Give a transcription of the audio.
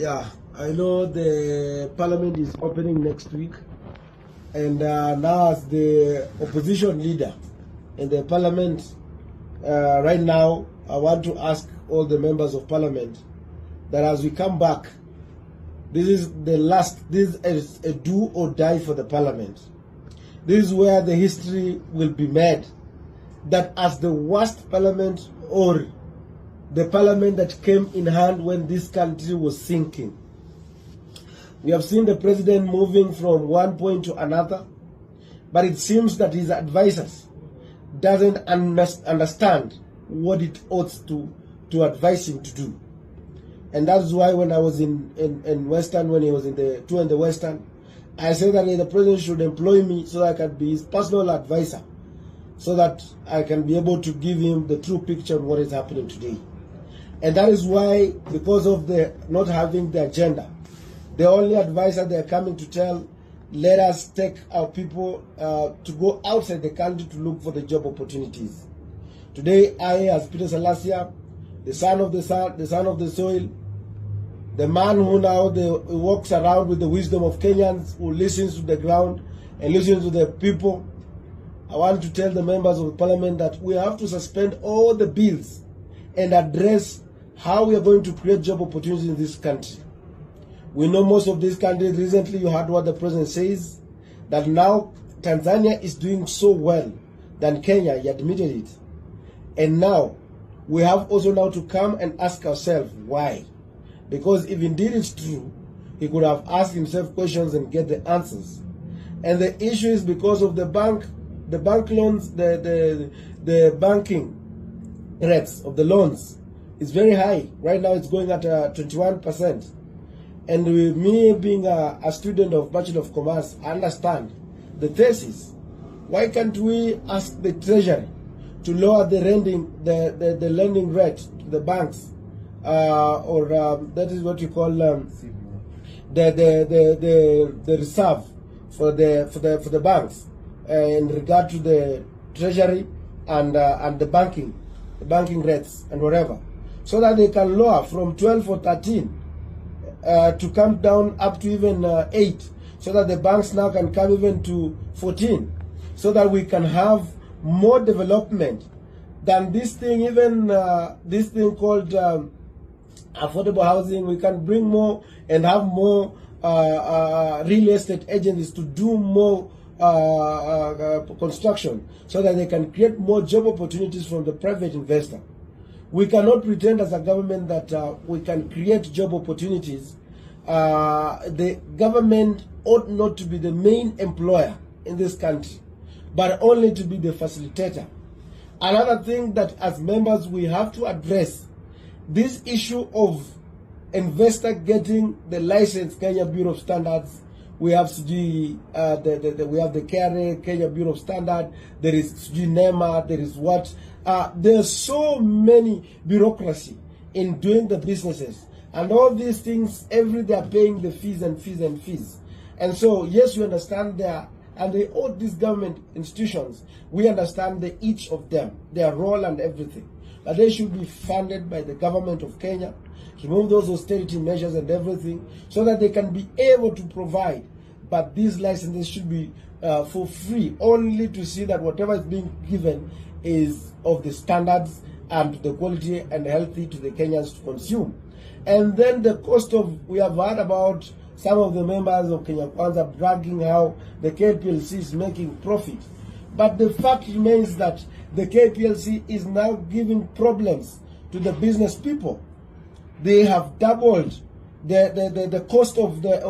Yeah, I know the parliament is opening next week, and now as the opposition leader in the parliament, right now I want to ask all the members of parliament that as we come back, this is a do or die for the parliament. This is where the history will be made, that as the worst parliament, or the parliament that came in hand when this country was sinking. We have seen the president moving from one point to another, but it seems that his advisors doesn't understand what it ought to advise him to do. And that's why when I was in Western, when he was in the tour in the Western, I said that the president should employ me so that I can be his personal advisor, so that I can be able to give him the true picture of what is happening today. And that is why, because of the not having the agenda, the only advisor they are coming to tell, let us take our people to go outside the country to look for the job opportunities. Today, I, as Peter Salasya, the son of the sun, the son of the soil, the man who now walks around with the wisdom of Kenyans, who listens to the ground and listens to the people, I want to tell the members of the parliament that we have to suspend all the bills and address how we are going to create job opportunities in this country. We know most of these countries, recently you heard what the president says, that now Tanzania is doing so well than Kenya, he admitted it. And now, we have also now to come and ask ourselves why. Because if indeed it's true, he could have asked himself questions and get the answers. And the issue is because of the bank loans, the banking rates of the loans is very high. Right now it's going at 21%. And with me being a student of Bachelor of Commerce, I understand the thesis. Why can't we ask the Treasury to lower the lending rate to the banks, that is what you call the reserve for the banks in regard to the Treasury and the banking rates and whatever, so that they can lower from 12 or 13 to come down up to even 8, so that the banks now can come even to 14, so that we can have more development than this thing, even this thing called affordable housing. We can bring more and have more real estate agencies to do more construction, so that they can create more job opportunities from the private investor. We cannot pretend as a government that we can create job opportunities. The government ought not to be the main employer in this country, but only to be the facilitator. Another thing that as members we have to address, this issue of investor getting the license, Kenya Bureau of Standards. We have we have the Kenya Bureau of Standards. There is NEMA. There is what? There's so many bureaucracy in doing the businesses, and all these things. They are paying the fees and fees and fees. And so yes, we understand and they owe these government institutions. We understand each of them, their role and everything. But they should be funded by the government of Kenya, remove those austerity measures and everything, so that they can be able to provide. But these licenses should be for free, only to see that whatever is being given is of the standards and the quality and healthy to the Kenyans to consume. And then the cost of, we have heard about some of the members of Kenya Kwanza bragging how the KPLC is making profit. But the fact remains that the KPLC is now giving problems to the business people. They have doubled the cost of the